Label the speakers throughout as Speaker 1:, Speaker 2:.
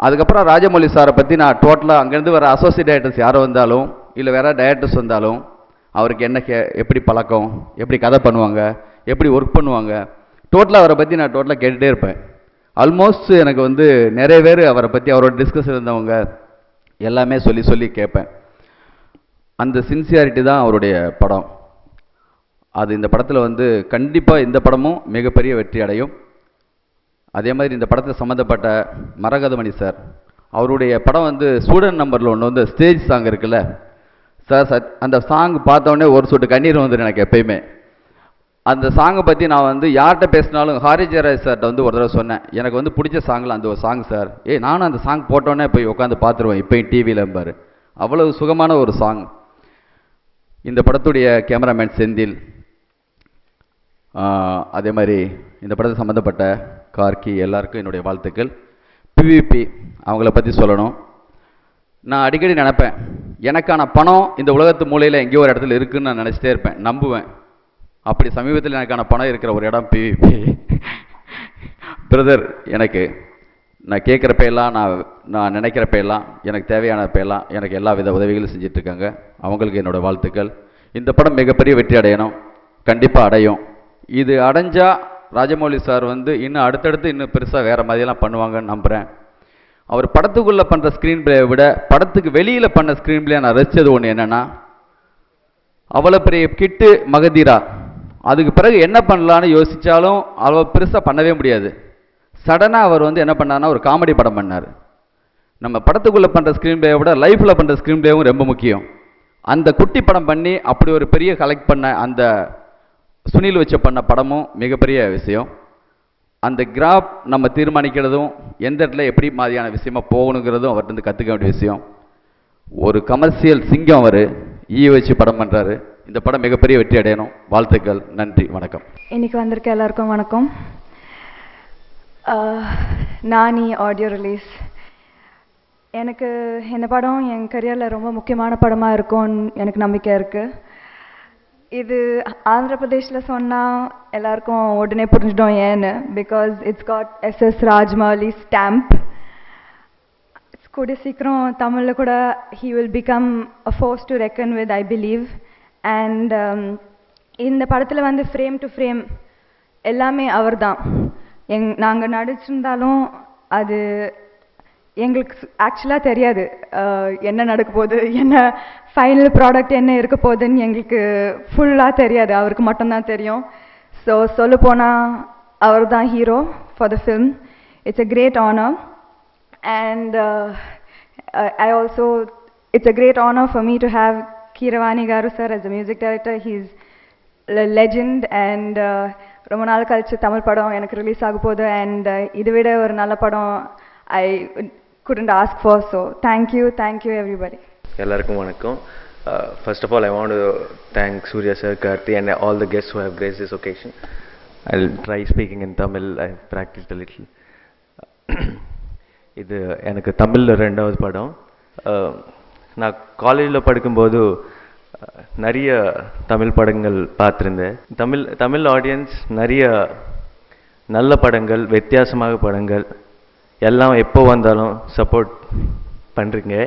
Speaker 1: அதுக்கப்புறம் ராஜமௌலி சாரை பற்றி நான் டோட்டலாக அங்கேருந்து வர அசோசியேட் டைரக்டர்ஸ் யாரோ வந்தாலும் இல்லை வேறு டைரக்டர்ஸ் வந்தாலும் அவருக்கு என்ன எப்படி பழக்கம், எப்படி கதை பண்ணுவாங்க, எப்படி ஒர்க் பண்ணுவாங்க, டோட்டலாக அவரை பற்றி நான் டோட்டலாக கேட்டுகிட்டே இருப்பேன். ஆல்மோஸ்ட் எனக்கு வந்து நிறைய பேர் அவரை பற்றி அவரோட டிஸ்கஸ் இருந்தவங்க எல்லாமே சொல்லி சொல்லி கேட்பேன். அந்த சின்சியாரிட்டி தான் அவருடைய படம். அது இந்த படத்தில் வந்து கண்டிப்பாக இந்த படமும் மிகப்பெரிய வெற்றி அடையும். அதே மாதிரி இந்த படத்தில் சம்மந்தப்பட்ட மரகதமணி சார், அவருடைய படம் வந்து ஸ்டூடெண்ட் நம்பரில் ஒன்று வந்து ஸ்டேஜ் சாங் இருக்குல்ல சார், அந்த சாங் பார்த்தோடனே ஒரு சொட்டு கண்ணீர் வந்துடும் எனக்கு எப்பயுமே. அந்த சாங்கை பற்றி நான் வந்து யார்கிட்ட பேசினாலும் ஹாரி ஜெயராஜ் சார்கிட்ட வந்து ஒரு தடவை சொன்னேன், எனக்கு வந்து பிடிச்ச சாங்கில் அந்த ஒரு சாங் சார், நானும் அந்த சாங் போட்டோன்னே போய் உட்காந்து பார்த்துருவேன் இப்போயும் டிவியில் பாரு, அவ்வளவு சுகமான ஒரு சாங். இந்த படத்துடைய கேமராமேன் செந்தில், அதே மாதிரி இந்த படத்தை சம்மந்தப்பட்ட கார்கி, எல்லாருக்கும் என்னுடைய வாழ்த்துக்கள். பிவிபி அவங்கள பற்றி சொல்லணும். நான் அடிக்கடி நினைப்பேன், எனக்கான பணம் இந்த உலகத்து மூலையில் எங்கேயோ ஒரு இடத்துல இருக்குதுன்னு நான் நினச்சிட்டே இருப்பேன், நம்புவேன். அப்படி சமீபத்தில் எனக்கான பணம் இருக்கிற ஒரு இடம் பிவிபி. பிரதர், எனக்கு நான் கேட்குறப்ப எல்லாம், நான் நினைக்கிறப்ப எல்லாம், எனக்கு தேவையானப்ப எல்லாம் எனக்கு எல்லா வித உதவிகளும் செஞ்சிட்ருக்காங்க. அவங்களுக்கு என்னோடய வாழ்த்துக்கள். இந்த படம் மிகப்பெரிய வெற்றி அடையணும், கண்டிப்பாக அடையும். இது அடைஞ்சால் ராஜமௌலி சார் வந்து இன்னும் அடுத்தடுத்து இன்னும் பெருசாக வேறு மாதிரியெல்லாம் பண்ணுவாங்கன்னு நம்புகிறேன். அவர் படத்துக்குள்ளே பண்ணுற ஸ்க்ரீன் பிளேயை விட படத்துக்கு வெளியில் பண்ண ஸ்க்ரீன் பிளே நான் ரசித்தது ஒன்று என்னென்னா, அவ்வளோ பெரிய கிட்டு மகதீரா, அதுக்கு பிறகு என்ன பண்ணலான்னு யோசித்தாலும் அவ்வளோ பெருசாக பண்ணவே முடியாது. சடனாக அவர் வந்து என்ன பண்ணார்னா ஒரு காமெடி படம் பண்ணார். நம்ம படத்துக்குள்ளே பண்ணுற ஸ்க்ரீன் பிளேயை விட லைஃப்பில் பண்ணுற ஸ்க்ரீன் பிளேவும் ரொம்ப முக்கியம். அந்த குட்டி படம் பண்ணி அப்படி ஒரு பெரிய கலெக்ட் பண்ண அந்த சுனில் வச்ச பண்ண படமும் மிகப்பெரிய விஷயம். அந்த கிராஃப் நம்ம தீர்மானிக்கிறதும் எந்த இடத்துல எப்படி மாதிரியான விஷயமா போகணுங்கிறதும் அவர்கிட்ட கற்றுக்க வேண்டிய விஷயம். ஒரு கமர்ஷியல் சிங்கம் அவர் வச்சு படம் பண்ணுறாரு. இந்த படம் மிகப்பெரிய வெற்றி அடையணும். வாழ்த்துக்கள். நன்றி, வணக்கம்.
Speaker 2: இன்னைக்கு வந்திருக்க எல்லாருக்கும் வணக்கம். நானி ஆடியோ ரிலீஸ். எனக்கு இந்த படம் என் கரியரில் ரொம்ப முக்கியமான படமாக இருக்கும்னு எனக்கு நம்பிக்கை இருக்குது. இது ஆந்திர பிரதேஷில் சொன்னால் எல்லாருக்கும் உடனே புரிஞ்சிடும் ஏன்னு. Because it's got SS Rajamouli stamp. கூடிய சீக்கிரம் தமிழில் கூட he will become a force to reckon with, I believe. And இந்த படத்தில் வந்து ஃப்ரேம் டு ஃப்ரேம் எல்லாமே அவர் தான். நாங்கள் நடிச்சிருந்தாலும் அது எங்களுக்கு ஆக்சுவலாக தெரியாது என்ன நடக்க போகுது, என்ன ஃபைனல் ப்ராடக்ட் என்ன இருக்க போகுதுன்னு எங்களுக்கு ஃபுல்லாக தெரியாது, அவருக்கு மட்டும்தான் தெரியும். ஸோ சொல்லப்போனால் அவர் தான் hero for the film. It's a great honour. And I also, it's a great honor for me to have Keeravani Garu sir as the music director. He's a legend. And ரொம்ப நாள் கழிச்சு தமிழ் படம் எனக்கு release ஆக போகுது. And இதை விட ஒரு நல்ல படம் I couldn't ask for. So thank you everybody.
Speaker 3: எல்லாருக்கும் வணக்கம். First of all, I want to thank Surya sir, Karthi and all the guests who have graced this occasion. I'll try speaking in Tamil. I've practiced a little. இது எனக்கு தமிழில் 2வது படம். நான் காலேஜில் படிக்கும்போது நிறைய தமிழ் படங்கள் பார்த்துருந்தேன். தமிழ் ஆடியன்ஸ் நிறைய நல்ல படங்கள், வித்தியாசமாக படங்கள் எல்லாம் எப்போ வந்தாலும் சப்போர்ட் பண்ணுறீங்க.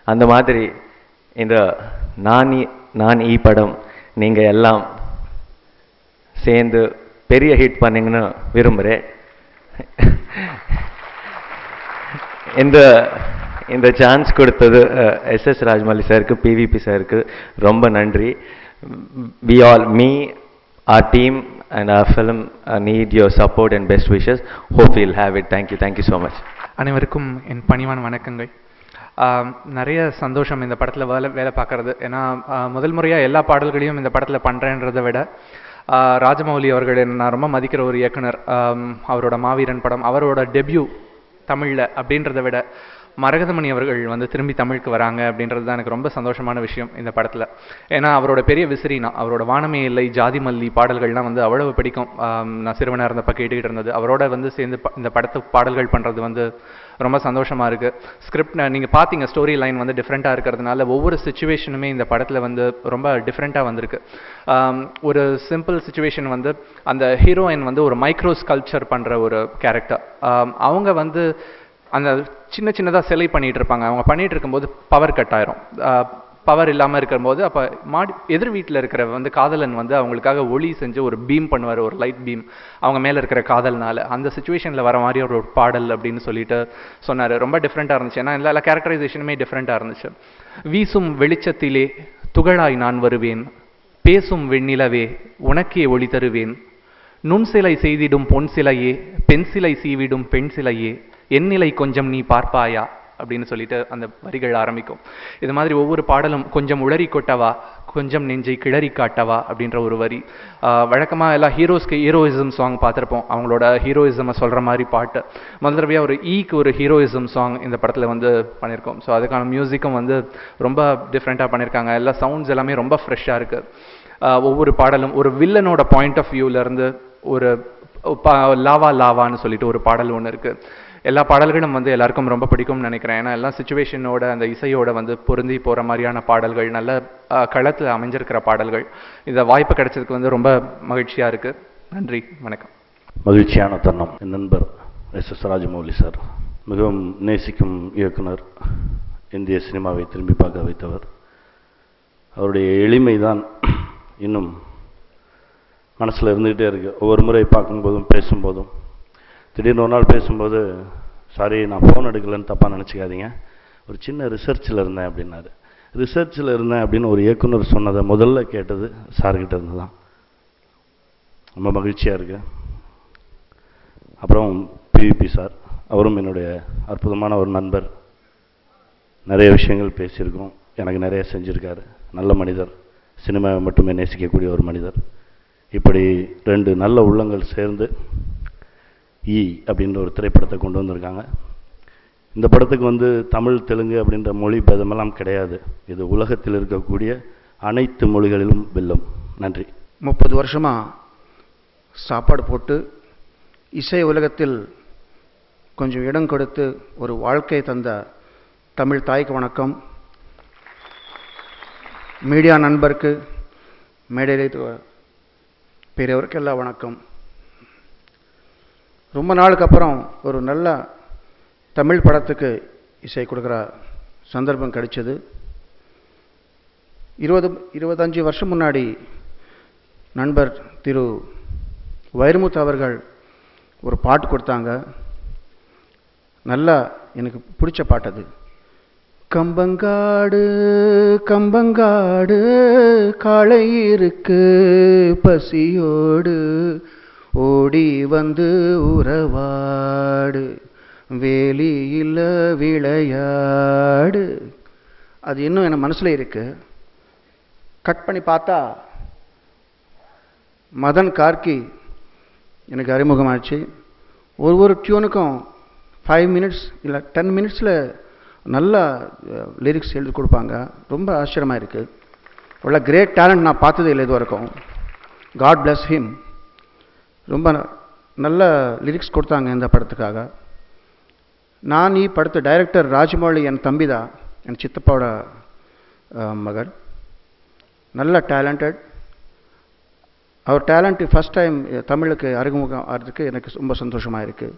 Speaker 3: அந்த மாதிரி இந்த நான் படம் நீங்கள் எல்லாம் சேர்ந்து பெரிய ஹிட் பண்ணீங்கன்னு விரும்புகிறேன். இந்த சான்ஸ் கொடுத்தது SS ராஜமௌலி சாருக்கு, PVP சாருக்கு ரொம்ப நன்றி. We all, me, our team and our film need your support and best wishes. Hope we'll have it. Thank you so much.
Speaker 4: அனைவருக்கும் என் பணிவான வணக்கங்கள். நிறைய சந்தோஷம் இந்த படத்தில் வேலை பார்க்குறது. ஏன்னா முதல் முறையாக எல்லா பாடல்களையும் இந்த படத்தில் பண்ணுறேன்றதை விட ராஜமௌலி அவர்கள் நான் ரொம்ப மதிக்கிற ஒரு இயக்குனர். அவரோட மாவீரன் படம் அவரோட டெபியூ தமிழில் அப்படின்றத விட மரகதமணி அவர்கள் வந்து திரும்பி தமிழுக்கு வராங்க அப்படின்றது தான் எனக்கு ரொம்ப சந்தோஷமான விஷயம் இந்த படத்தில். ஏன்னா அவரோட பெரிய விசிறினா, அவரோட வானமே இல்லை, ஜாதி மல்லி பாடல்கள்லாம் வந்து அவ்வளவு பிடிக்கும். நான் சிறுவனாக இருந்தப்ப கேட்டுக்கிட்டு இருந்தது. அவரோட வந்து சேர்ந்து இந்த படத்து பாடல்கள் பண்ணுறது வந்து ரொம்ப சந்தோஷமாக இருக்குது. ஸ்கிரிப்ட் நீங்கள் பார்த்தீங்க, ஸ்டோரி லைன் வந்து டிஃப்ரெண்ட்டாக இருக்கிறதுனால ஒவ்வொரு சுச்சுவேஷனுமே இந்த படத்தில் வந்து ரொம்ப டிஃப்ரெண்ட்டாக வந்திருக்கு. ஒரு சிம்பிள் சுச்சுவேஷன் வந்து அந்த ஹீரோயின் வந்து ஒரு மைக்ரோ ஸ்கல்ப்சர் பண்ணுற ஒரு கேரக்டர். அவங்க வந்து அந்த சின்னதாக சிலை பண்ணிகிட்டு இருப்பாங்க. அவங்க பண்ணிகிட்டு இருக்கும்போது பவர் கட் ஆயிரும். பவர் இல்லாமல் இருக்கும்போது அப்போ எதிர் வீட்டில் இருக்கிற வந்து காதலன் வந்து அவங்களுக்காக ஒளி செஞ்சு ஒரு பீம் பண்ணுவார், ஒரு லைட் பீம், அவங்க மேலே இருக்கிற காதல்னால. அந்த சுச்சுவேஷனில் வர மாதிரி ஒரு பாடல் அப்படின்னு சொல்லிட்டு சொன்னார். ரொம்ப டிஃப்ரெண்ட்டாக இருந்துச்சு. ஏன்னா எல்லா கேரக்டரைசேஷனுமே டிஃப்ரெண்ட்டாக இருந்துச்சு. வீசும் வெளிச்சத்திலே துகளாய் நான் வருவேன், பேசும் வெண்ணிலவே உனக்கே ஒளி தருவேன், நுண்சிலை செய்திடும் பொன் சிலையே, பெண் சிலை சீவிடும் பெண் சிலையே, எண்ணிலை கொஞ்சம் நீ பார்ப்பாயா அப்படின்னு சொல்லிட்டு அந்த வரிகள் ஆரம்பிக்கும். இது மாதிரி ஒவ்வொரு பாடலும் கொஞ்சம் உளறி கொட்டவா, கொஞ்சம் நெஞ்சை கிளறி காட்டவா அப்படின்ற ஒரு வரி. வழக்கமாக எல்லா ஹீரோஸ்க்கு ஹீரோயிசம் சாங் பார்த்துருப்போம். அவங்களோட ஹீரோயிசமை சொல்கிற மாதிரி பாட்டு. முதல் தடவையாக ஒரு ஈக்கு ஒரு ஹீரோயிசம் சாங் இந்த படத்தில் வந்து பண்ணியிருக்கோம். ஸோ அதுக்கான மியூசிக்கும் வந்து ரொம்ப டிஃப்ரெண்ட்டாக பண்ணியிருக்காங்க. எல்லா சவுண்ட்ஸ் எல்லாமே ரொம்ப ஃப்ரெஷ்ஷாக இருக்குது. ஒவ்வொரு பாடலும் ஒரு வில்லனோட பாயிண்ட் ஆஃப் வியூவிலேருந்து ஒரு லாவா லாவான்னு சொல்லிட்டு ஒரு பாடல் ஒன்று இருக்குது. எல்லா பாடல்களும் வந்து எல்லாருக்கும் ரொம்ப பிடிக்கும்னு நினைக்கிறேன். ஏன்னா எல்லா சுச்சுவேஷனோட அந்த இசையோட வந்து பொருந்தி போகிற மாதிரியான பாடல்கள், நல்ல களத்தில் அமைஞ்சிருக்கிற பாடல்கள். இந்த வாய்ப்பு கிடைச்சதுக்கு வந்து ரொம்ப மகிழ்ச்சியாக இருக்குது. நன்றி, வணக்கம்.
Speaker 5: மகிழ்ச்சியான தருணம். என் நண்பர் எஸ்.எஸ். ராஜமௌலி சார் மிகவும் நேசிக்கும் இயக்குனர், இந்திய சினிமாவை திரும்பி பார்க்க வைத்தவர். அவருடைய எளிமை தான் இன்னும் மனசில் இருந்துக்கிட்டே இருக்குது. ஒவ்வொரு முறை பார்க்கும்போதும் பேசும்போதும், திடீர்னு ஒரு நாள் பேசும்போது, சாரி நான் ஃபோன் எடுக்கலைன்னு தப்பாக நினச்சிக்காதீங்க, ஒரு சின்ன ரிசர்ச்சில் இருந்தேன் அப்படின்னாரு. ரிசர்ச்சில் இருந்தேன் அப்படின்னு ஒரு இயக்குனர் சொன்னதை முதல்ல கேட்டது சார்கிட்ட இருந்து தான். ரொம்ப மகிழ்ச்சியாக இருக்குது. அப்புறம் பிவிபி சார், அவரும் என்னுடைய அற்புதமான ஒரு நண்பர். நிறைய விஷயங்கள் பேசியிருக்கோம், எனக்கு நிறைய செஞ்சுருக்காரு. நல்ல மனிதர், சினிமாவை மட்டுமே நேசிக்கக்கூடிய ஒரு மனிதர். இப்படி ரெண்டு நல்ல உள்ளங்கள் சேர்ந்து அப்படின்ற ஒரு திரைப்படத்தை கொண்டு வந்திருக்காங்க. இந்த படத்துக்கு வந்து தமிழ் தெலுங்கு அப்படின்ற மொழி பேதமெல்லாம் கிடையாது. இது உலகத்தில் இருக்கக்கூடிய அனைத்து மொழிகளிலும் வெல்லும். நன்றி.
Speaker 6: 30 வருஷமாக சாப்பாடு போட்டு இசை உலகத்தில் கொஞ்சம் இடம் கொடுத்து ஒரு வாழ்க்கை தந்த தமிழ் தாய்க்கு வணக்கம். மீடியா நண்பருக்கு, மேடையில் பெரியவருக்கு எல்லாம் வணக்கம். ரொம்ப நாளுக்கு அப்புறம் ஒரு நல்ல தமிழ் படத்துக்கு இசை கொடுக்குற சந்தர்ப்பம் கிடைச்சது. 25 வருஷம் முன்னாடி நண்பர் திரு வைரமுத்து அவர்கள் ஒரு பாட்டு கொடுத்தாங்க. நல்லா எனக்கு பிடிச்ச பாட்டு அது. கம்பங்காடு கம்பங்காடு காளை இருக்கு பசியோடு, ஓடி வந்து உறவாடு, வேலியில் விளையாடு. அது இன்னும் என் மனசில் இருக்கு. கட் பண்ணி பார்த்தா மதன் கார்கி எனக்கு அறிமுகமாச்சு. ஒரு டியூனுக்கும் 5 மினிட்ஸ் இல்லை 10 மினிட்ஸில் நல்லா லிரிக்ஸ் எழுதி கொடுப்பாங்க. ரொம்ப ஆச்சரியமாக இருக்குது. உள்ள கிரேட் டேலண்ட் நான் பார்த்ததே இல்லை இது வரைக்கும். God bless him. ரொம்ப நல்ல லிரிக்ஸ் கொடுத்தாங்க இந்த படத்துக்காக. நான் படத்து டைரக்டர் ராஜமௌலி என் தம்பி தான், என் சித்தப்பாவோட மகள். நல்ல டேலண்டட். அவர் டேலண்ட் ஃபஸ்ட் டைம் தமிழுக்கு அறிமுகம் ஆகிறதுக்கு எனக்கு ரொம்ப சந்தோஷமாக இருக்குது.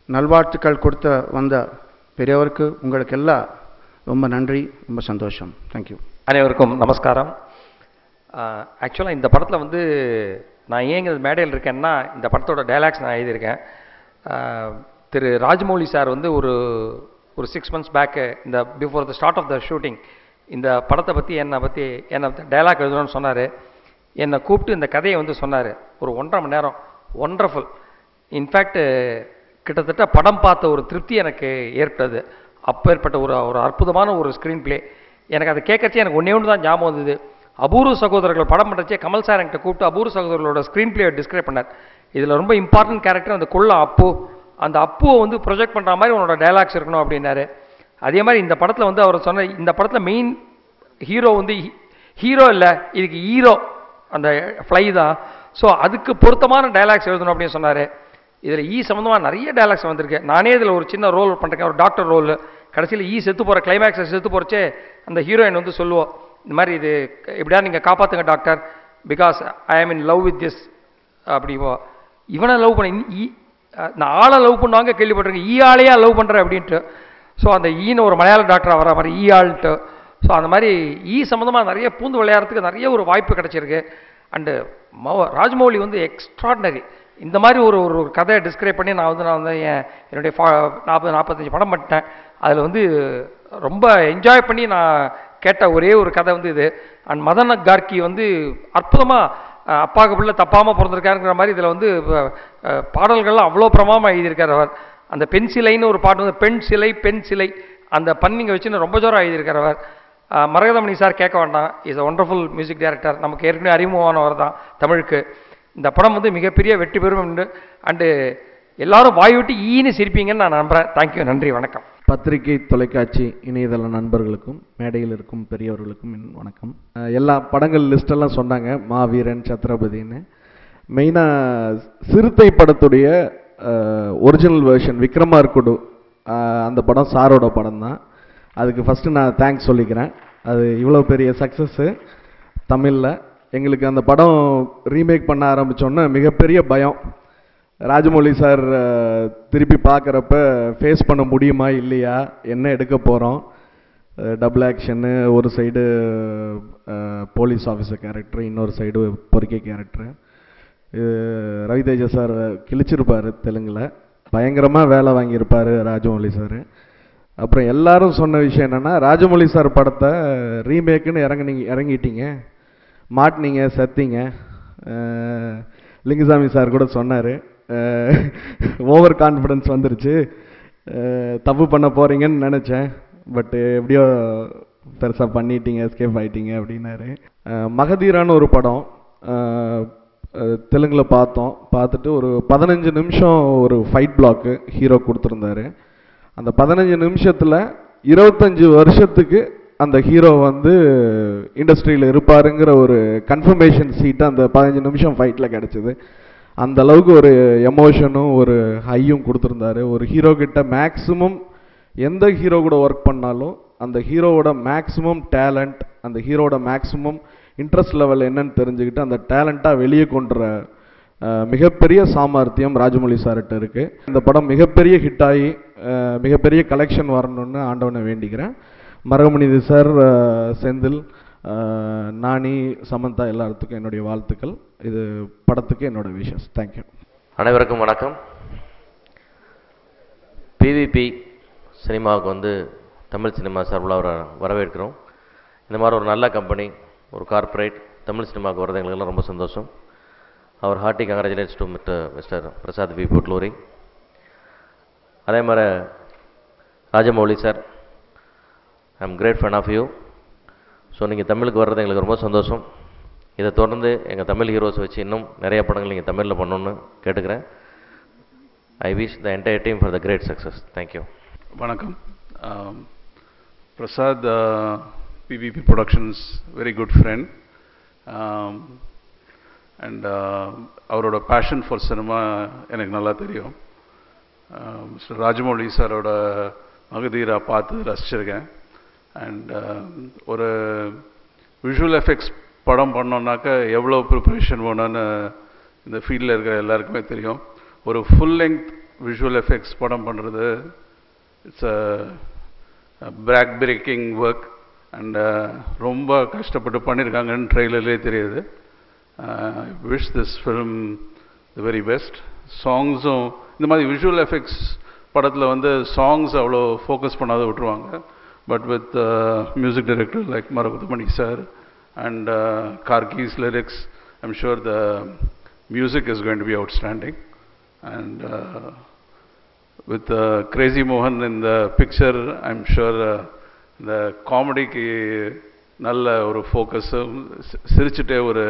Speaker 6: நல்வாழ்த்துக்கள் கொடுத்த வந்த பெரியவருக்கு உங்களுக்கு எல்லாம் ரொம்ப நன்றி, ரொம்ப சந்தோஷம். தேங்க்யூ.
Speaker 7: அனைவருக்கும் நமஸ்காரம். ஆக்சுவலாக இந்த படத்தில் வந்து நான் ஏன் இந்த மேடையில் இருக்கேன்னா, இந்த படத்தோட டைலாக்ஸ் நான் எழுதியிருக்கேன். திரு ராஜமௌலி சார் வந்து ஒரு 6 மந்த்ஸ் பேக்கு இந்த before the start of the shooting இந்த படத்தை பற்றி என்னை டைலாக் எழுதணும்னு சொன்னார். என்னை கூப்பிட்டு இந்த கதையை வந்து சொன்னார். ஒரு 1.5 மணி நேரம் ஒண்டர்ஃபுல். இன்ஃபேக்ட் கிட்டத்தட்ட படம் பார்த்த ஒரு திருப்தி எனக்கு ஏற்பட்டது. அப்பேற்பட்ட ஒரு அற்புதமான ஒரு ஸ்க்ரீன் பிளே. எனக்கு அதை கேட்கறச்சே எனக்கு ஒன்றே ஒன்று தான் ஞாபகம் வந்தது. அபூர்வ சகோதரர்கள் படம் பண்ணுறச்சே கமல் சார் என்கிட்ட கூப்பிட்டு அபூர்வ சகோதரர்களோட ஸ்க்ரீன் பிளேயை டிஸ்கிரைப் பண்ணார். இதில் ரொம்ப இம்பார்ட்டன்ட் கேரக்டர் அந்த குள்ள அப்பு அந்த அப்புவை வந்து ப்ரொஜெக்ட் பண்ணுற மாதிரி உன்னோட டைலாக்ஸ் இருக்கணும் அப்படின்னாரு. அதே மாதிரி இந்த படத்தில் வந்து அவர் சொன்ன இந்த படத்தில் மெயின் ஹீரோ வந்து ஹீரோ இல்லை, இதுக்கு ஹீரோ அந்த ஃப்ளை தான். ஸோ அதுக்கு பொருத்தமான டைலாக்ஸ் எழுதணும் அப்படின்னு சொன்னார். இதில் சம்மந்தமாக நிறைய டைலாக்ஸ் வந்திருக்கு. நானே இதில் ஒரு சின்ன ரோல் பண்ணுறேன், ஒரு டாக்டர் ரோல். கடைசியில் செத்து போகிற கிளைமேக்ஸை செத்து போகிறச்சே அந்த ஹீரோயின் வந்து சொல்லுவோம், இந்த மாதிரி இது எப்படியா நீங்கள் காப்பாற்றுங்க டாக்டர், பிகாஸ் ஐ ஆம் இன் லவ் வித் திஸ் அப்படிவோ. இவனை லவ் பண்ண நான் ஆளை லவ் பண்ணுவாங்க கேள்விப்பட்டிருக்கேன், ஆளையா லவ் பண்ணுறேன் அப்படின்ட்டு. ஸோ அந்த ஈன்னு ஒரு மலையாள டாக்டராக வர மாதிரி ஆள்ட்டு. ஸோ அந்த மாதிரி சம்மந்தமாக நிறைய பூந்து விளையாடுறதுக்கு நிறைய ஒரு வாய்ப்பு கிடச்சிருக்கு. அண்டு ராஜமௌலி வந்து எக்ஸ்ட்ராடினரி. இந்த மாதிரி ஒரு கதையை டிஸ்கிரைப் பண்ணி நான் வந்து என்னுடைய 40-45 படம் பண்ணிட்டேன். அதில் வந்து ரொம்ப என்ஜாய் பண்ணி நான் கேட்ட ஒரே ஒரு கதை வந்து இது. அண்ட் மதன் கார்கி வந்து அற்புதமாக அப்பாவுக்கு பிள்ளை தப்பாமல் பிறந்திருக்காருங்கிற மாதிரி இதில் வந்து பாடல்கள்லாம் அவ்வளோ பிரமாதமாக எழுதியிருக்கார் அவர். அந்த பெண் சிலைன்னு ஒரு பாட்டு வந்து பெண் சிலை அந்த பண்ணிங்க வச்சுன்னு ரொம்ப ஜோராக எழுதியிருக்கார் அவர். மரகதமணி சார் கேட்க வேண்டாம், is a wonderful music director. நமக்கு ஏற்கனவே அறிமுகமானவர் தான் தமிழுக்கு. இந்த படம் வந்து மிகப்பெரிய வெற்றி பெறும் உண்டு. அண்டு எல்லாரும் வாய் விட்டு சிரிப்பீங்கன்னு நான் நம்புகிறேன். தேங்க்யூ, நன்றி, வணக்கம்.
Speaker 8: பத்திரிகை, தொலைக்காட்சி, இணையதள நண்பர்களுக்கும் மேடையில் இருக்கும் பெரியவர்களுக்கும் வணக்கம். எல்லா படங்கள் லிஸ்டெல்லாம் சொன்னாங்க, மாவீரன், சத்ரபதின்னு. மெயினாக சிறுத்தை படத்துடைய ஒரிஜினல் வெர்ஷன் விக்ரமார்குடு அந்த படம் சாரோட படம் தான். அதுக்கு ஃபஸ்ட்டு நான் தேங்க்ஸ் சொல்லிக்கிறேன். அது இவ்வளோ பெரிய சக்ஸஸ்ஸு தமிழில். எங்களுக்கு அந்த படம் ரீமேக் பண்ண ஆரம்பித்தோன்னே மிகப்பெரிய பயம். ராஜமௌலி சார் திருப்பி பார்க்குறப்ப ஃபேஸ் பண்ண முடியுமா இல்லையா, என்ன எடுக்க போகிறோம், டபுள் ஆக்ஷன்னு, ஒரு சைடு போலீஸ் ஆஃபீஸர் கேரக்டர், இன்னொரு சைடு பொறிக்கை கேரக்டரு. ரவிதேஜா சார் கிழிச்சிருப்பார் தெலுங்கில், பயங்கரமாக வேலை வாங்கியிருப்பார் ராஜமௌலி சார். அப்புறம் எல்லாரும் சொன்ன விஷயம் என்னென்னா, ராஜமௌலி சார் படத்தை ரீமேக்குன்னு இறங்கிட்டீங்க, மாட்டினீங்க, செத்தீங்க. லிங்குசாமி சார் கூட சொன்னார், ஓவர் கான்ஃபிடன்ஸ் வந்துருச்சு, தப்பு பண்ண போகிறீங்கன்னு நினச்சேன், பட்டு எப்படியோ பெருசாக பண்ணிட்டீங்க, எஸ்கேப் ஆகிட்டீங்க அப்படின்னாரு. மகதீரான்னு ஒரு படம் தெலுங்கில் பார்த்துட்டு ஒரு 15 நிமிஷம் ஒரு ஃபைட் பிளாக்கு ஹீரோ கொடுத்துருந்தாரு. அந்த 15 நிமிஷத்தில் 25 வருஷத்துக்கு அந்த ஹீரோ வந்து இண்டஸ்ட்ரியில் இருப்பாருங்கிற ஒரு கன்ஃபர்மேஷன் சீட்டு அந்த 15 நிமிஷம் ஃபைட்டில் கிடச்சிது. அந்த அளவுக்கு ஒரு எமோஷனும் ஒரு ஹையும் கொடுத்துருந்தாரு. ஒரு ஹீரோ கிட்ட மேக்ஸிமம் எந்த ஹீரோ கூட ஒர்க் பண்ணாலும் அந்த ஹீரோவோட மேக்ஸிமம் டேலண்ட், அந்த ஹீரோட மேக்ஸிமம் இன்ட்ரெஸ்ட் லெவல் என்னன்னு தெரிஞ்சுக்கிட்டு அந்த டேலண்ட்டாக வெளியே கொண்டுற மிகப்பெரிய சாமர்த்தியம் ராஜமௌலி சார்கிட்ட இருக்குது. இந்த படம் மிகப்பெரிய ஹிட் ஆகி மிகப்பெரிய கலெக்ஷன் வரணும்னு ஆண்டவனை வேண்டிக்கிறேன். மரகமணிதி சார், செந்தில், நானி, சமந்தா எல்லாத்துக்கும் என்னுடைய வாழ்த்துக்கள். இது படத்துக்கு என்னோட விஷஸ். தேங்க்யூ.
Speaker 9: அனைவருக்கும் வணக்கம். பிவிபி சினிமாவுக்கு வந்து தமிழ் சினிமா சார்பில் அவரை வரவேற்கிறோம். இந்த மாதிரி ஒரு நல்ல கம்பெனி, ஒரு கார்ப்பரேட் தமிழ் சினிமாவுக்கு வரது எங்களுக்கெல்லாம் ரொம்ப சந்தோஷம். அவர் hearty congratulates to mister Prasad V Putluri. அதே மாதிரி Rajamouli sir, I am great fan of you. So நீங்கள் தமிழுக்கு வர்றது எங்களுக்கு ரொம்ப சந்தோஷம். இதை தொடர்ந்து எங்கள் தமிழ் ஹீரோஸ் வச்சு இன்னும் நிறைய படங்கள் நீங்கள் தமிழில் பண்ணணுன்னு கேட்டுக்கிறேன். I wish the entire team for the great success. Thank you.
Speaker 10: வணக்கம். Prasad, PVP Productions, very good friend. And அவரோட பேஷன் ஃபார் சினிமா எனக்கு நல்லா தெரியும். மிஸ்டர் ராஜமௌலி சாரோட மகதீரா பார்த்து ரசிச்சிருக்கேன். அண்ட் ஒரு விஷுவல் எஃபெக்ட்ஸ் படம் பண்ணோன்னாக்க எவ்வளோ ப்ரிப்பரேஷன் வேணும்னு இந்த ஃபீல்டில் இருக்கிற எல்லாருக்குமே தெரியும். ஒரு ஃபுல் லெங்க் விஷுவல் எஃபெக்ட்ஸ் படம் பண்ணுறது it's a back breaking work. And ரொம்ப கஷ்டப்பட்டு பண்ணியிருக்காங்கன்னு ட்ரெய்லர்லேயே தெரியுது. I wish this film the very best. சாங்ஸும் இந்த மாதிரி விஷுவல் எஃபெக்ட்ஸ் படத்தில் வந்து சாங்ஸ் அவ்வளோ ஃபோக்கஸ் பண்ணாத விட்டுருவாங்க. But with music director like Maragathamani sir and கார்கி's lyrics, I'm sure the music is going to be outstanding. And with Crazy Mohan in the picture, I'm sure இந்த காமெடிக்கு நல்ல ஒரு ஃபோக்கஸும், சிரிச்சுட்டே ஒரு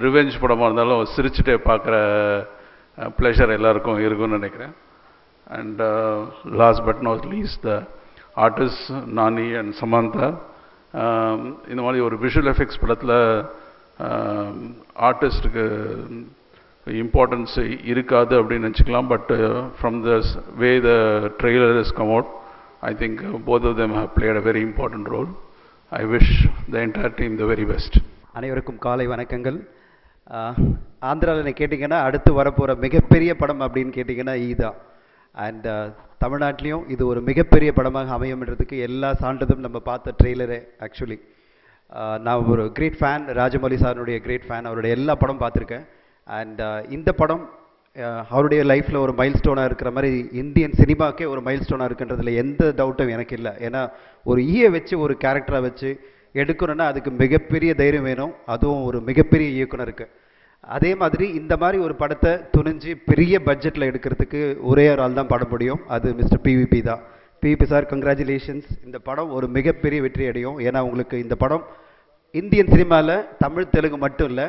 Speaker 10: ரிவெஞ்ச் படமாக இருந்தாலும் சிரிச்சுட்டே பார்க்குற ப்ளஷர் எல்லாருக்கும் இருக்குன்னு நினைக்கிறேன். And last but not least, the artists Nani and Samantha. இந்த மாதிரி ஒரு விஷுவல் எஃபெக்ட்ஸ் படத்தில் ஆர்டிஸ்ட்டுக்கு இம்பார்ட்டன்ஸ் இருக்காது அப்படின்னு நினச்சிக்கலாம். But from the way the trailer is come out, I think both of them have played a very important role. I wish the entire team the very best.
Speaker 11: அனைவருக்கும் காலை வணக்கங்கள். ஆந்திராவில் கேட்டிங்கன்னா அடுத்து வரப்போகிற மிகப்பெரிய படம் அப்படின்னு கேட்டிங்கன்னா ஈதான். அண்ட் தமிழ்நாட்டிலையும் இது ஒரு மிகப்பெரிய படமாக அமையும்ன்றதுக்கு எல்லா சான்றிதழும் நம்ம பார்த்த ட்ரெய்லரு. ஆக்சுவலி நான் ஒரு கிரேட் ஃபேன், ராஜமௌலி சாருடைய கிரேட் ஃபேன். அவருடைய எல்லா படம் பார்த்துருக்கேன். அண்ட் இந்த படம் அவருடைய லைஃப்பில் ஒரு மைல் ஸ்டோனாக இருக்கிற மாதிரி இந்தியன் சினிமாக்கே ஒரு மைல் ஸ்டோனாக இருக்குன்றதுல எந்த டவுட்டும் எனக்கு இல்லை. ஏன்னா ஒரு வச்சு ஒரு கேரக்டரை வச்சு எடுக்கணும்னா அதுக்கு மிகப்பெரிய தைரியம் வேணும், அதுவும் ஒரு மிகப்பெரிய இயக்குனருக்கு. அதே மாதிரி இந்த மாதிரி ஒரு படத்தை துணிஞ்சு பெரிய பட்ஜெட்டில் எடுக்கிறதுக்கு ஒரே ஒரு ஆள் தான் பாட முடியும், அது மிஸ்டர் பிவிபி தான். PVP sir, congratulations. இந்த படம் ஒரு மிகப்பெரிய வெற்றி அடையும். ஏன்னா உங்களுக்கு இந்த படம் இந்தியன் சினிமாவில் தமிழ் தெலுங்கு மட்டும் இல்லை,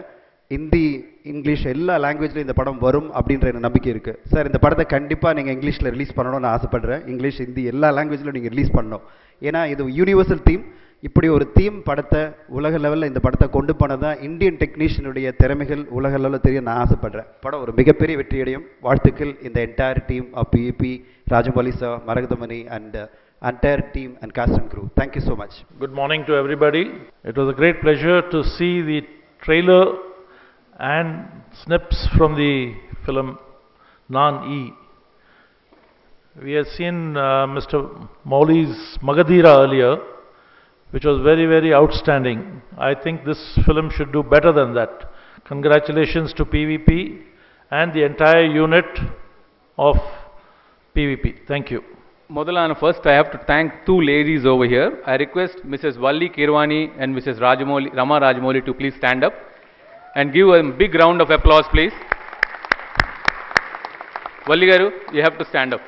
Speaker 11: ஹிந்தி இங்கிலீஷ் எல்லா லாங்குவேஜ்லையும் இந்த படம் வரும் அப்படின்ற எனக்கு நம்பிக்கை இருக்குது. சார் இந்த படத்தை கண்டிப்பாக நீங்கள் இங்கிலீஷில் ரிலீஸ் பண்ணணும்னு நான் ஆசைப்படுறேன். இங்கிலீஷ் ஹிந்தி எல்லா லாங்குவேஜ்லையும் நீங்கள் ரிலீஸ் பண்ணணும். ஏன்னா இது யூனிவர்சல் தீம். இப்படி ஒரு தீம் படத்தை உலக லெவலில் இந்த படத்தை கொண்டு போனதான் இந்தியன் டெக்னீஷியனுடைய திறமைகள் உலக லெவலில் தெரிய நான் ஆசைப்படுறேன். படம் ஒரு மிகப்பெரிய வெற்றியடையும். வாழ்த்துக்கள் இந்த entire team of PVP, Rajamouli sir, Maragathamani and entire team and cast and crew. Thank you so much.
Speaker 12: Good morning to everybody. It was a great pleasure to see the trailer and snips from the film Naan-E. We have seen Mr. Mauli's Magadhira earlier, which was very, very outstanding. I think this film should do better than that. Congratulations to PVP and the entire unit of PVP. Thank you.
Speaker 13: Modalana, first I have to thank two ladies over here. I request Mrs. Valli Kirwani and Mrs. Rama Rajamouli to please stand up and give a big round of applause, please. Valli garu, you have to stand up.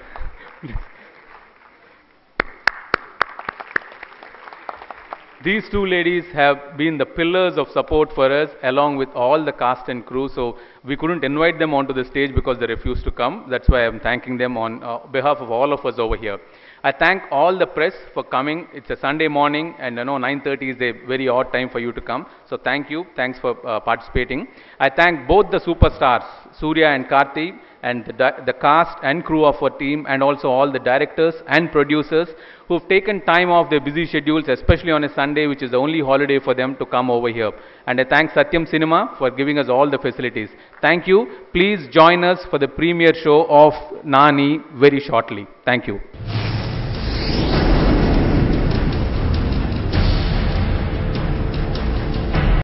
Speaker 13: These two ladies have been the pillars of support for us, along with all the cast and crew. So we couldn't invite them onto the stage because they refused to come. That's why I'm thanking them on behalf of all of us over here. I thank all the press for coming. It's a Sunday morning, and I know 9:30 is a very odd time for you to come. So thank you. Thanks for participating. I thank both the superstars, Surya and Karthi, and the cast and crew of our team, and also all the directors and producers who've taken time off their busy schedules, especially on a Sunday, which is the only holiday for them, to come over here. And I thank Satyam Cinema for giving us all the facilities. Thank you. Please join us for the premiere show of Naan-E very shortly. Thank you.